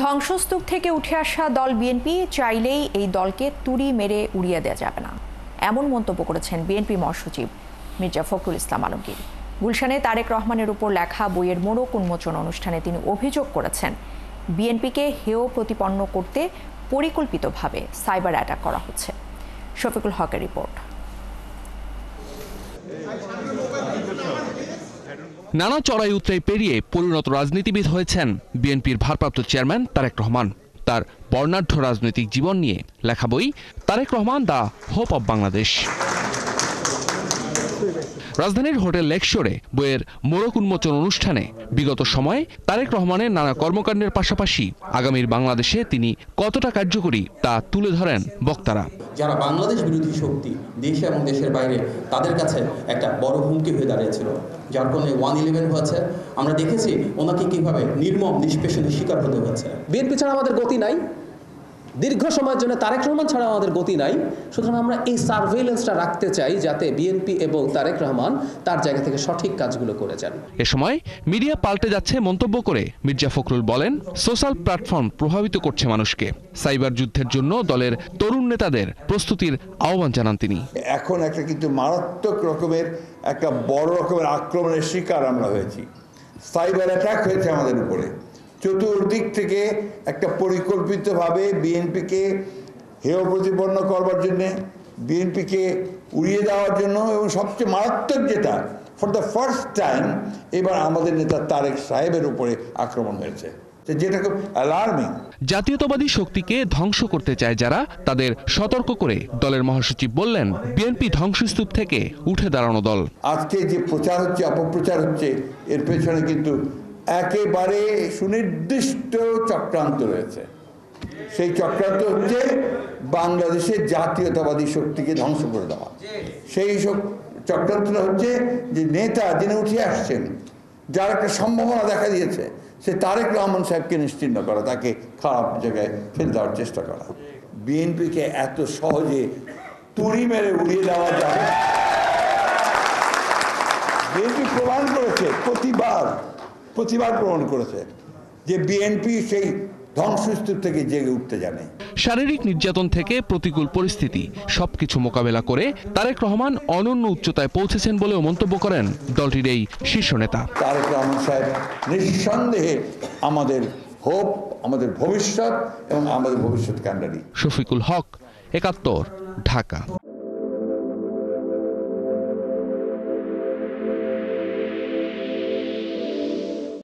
ধ্বংসস্তূপ থেকে উঠে আসা দল বিএনপি চাইলেই এই দলকে তুড়ি মেরে উড়িয়ে দেওয়া যাবে না, এমন মন্তব্য করেছেন বিএনপি মহাসচিব মির্জা ফখরুল ইসলাম আলমগীর। গুলশানে তারেক রহমানের উপর লেখা বইয়ের মোড়ক উন্মোচন অনুষ্ঠানে তিনি অভিযোগ করেছেন, বিএনপিকে হেয় প্রতিপন্ন করতে পরিকল্পিতভাবে সাইবার অ্যাটাক করা হচ্ছে। শফিকুল হকের রিপোর্ট। নানা চড়াই উতরাই পেরিয়ে পরিণত রাজনীতিবিদ হয়েছেন বিএনপির ভারপ্রাপ্ত চেয়ারম্যান তারেক রহমান। তার বর্ণাঢ্য রাজনৈতিক জীবন নিয়ে লেখা বই Tarique Rahman the hope of Bangladesh. রাজধানীর হোটেল লেকশোরে বইয়ের মোড়ক উন্মোচন অনুষ্ঠানে বিগত সময়ে তারেক রহমানের নানা কর্মকাণ্ডের পাশাপাশি আগামীর বাংলাদেশে তিনি কতটা কার্যকরী তা তুলে ধরেন বক্তারা। যারা বাংলাদেশ বিরোধী শক্তি দেশে এবং দেশের বাইরে, তাদের কাছে একটা বড় হুমকি হয়ে দাঁড়িয়েছিল, যার কারণে 111 হয়েছে। আমরা দেখেছি ওনাকে কিভাবে নির্মম নিষ্পেষণের শিকার হতে হয়েছে। বিএনপি ছাড়া আমাদের গতি নাই, দীর্ঘ সময়ের জন্য তারেক রহমান ছাড়া আমাদের গতি নাই। সুতরাং আমরা এই সার্ভেইলেন্সটা রাখতে চাই, যাতে বিএনপি এবং তারেক রহমান তার জায়গা থেকে সঠিক কাজগুলো করে যান। এ সময় মিডিয়া পাল্টে যাচ্ছে মন্তব্য করে মির্জা ফখরুল বলেন, সোশ্যাল প্ল্যাটফর্ম প্রভাবিত করছে মানুষকে। সাইবার যুদ্ধের জন্য দলের তরুণ নেতাদের প্রস্তুতির আহ্বান জানান তিনি। এখন একটা কিন্তু মারাত্মক রকমের একটা বড় রকমের আক্রমণের শিকার আমরা হয়েছি। সাইবার অ্যাটাক হয়েছে আমাদের উপরে। চতুর্দিক থেকে একটা পরিকল্পিতভাবে বিএনপিকে হেয় প্রতিপন্ন করবার জন্যে, বিএনপিকে উড়িয়ে দেওয়ার জন্য, এবং সবচেয়ে মারাত্মক যেটা, ফর দ্য ফার্স্ট টাইম এবার আমাদের নেতা তারেক সাহেবের উপরে আক্রমণ হয়েছে, যেটা খুব অ্যালার্মিং। জাতীয়তাবাদী শক্তিকে ধ্বংস করতে চায় যারা, তাদের সতর্ক করে দলের মহাসচিব বললেন, বিএনপি ধ্বংসস্তূপ থেকে উঠে দাঁড়ানো দল। আজকে যে প্রচার হচ্ছে, অপপ্রচার হচ্ছে, এর পেছনে কিন্তু একেবারে সুনির্দিষ্ট চক্রান্ত রয়েছে। সেই চক্রান্ত হচ্ছে বাংলাদেশের জাতীয়তাবাদী শক্তিকে ধ্বংস করে দেওয়া। সেই চক্রান্তটা হচ্ছে যে নেতা যিনি উঠে আসছেন, যার একটা সম্ভাবনা দেখা দিয়েছে, সে তারেক রহমান সাহেবকে নিশ্চিহ্ন করা, তাকে খারাপ জায়গায় ফেলে দেওয়ার চেষ্টা করা। বিএনপিকে এত সহজে তুড়ি মেরে উড়িয়ে দেওয়া যাবে। বিএনপি প্রমাণ করেছে, প্রতিবার প্রমাণ করেছে যে বিএনপি সেই ধ্বংসস্তূপ থেকে জেগে উঠতে জানে। শারীরিক নির্যাতন থেকে প্রতিকূল পরিস্থিতি সবকিছু মোকাবেলা করে তারেক রহমান অনন্য উচ্চতায় পৌঁছেছেন বলেও মন্তব্য করেন দলটির এই শীর্ষ নেতা। তারেক রহমান সাহেব নিঃসন্দেহে আমাদের হোপ, আমাদের ভবিষ্যৎ এবং আমাদের ভবিষ্যৎ কাণ্ডারি। শফিকুল হক, ৭১, ঢাকা।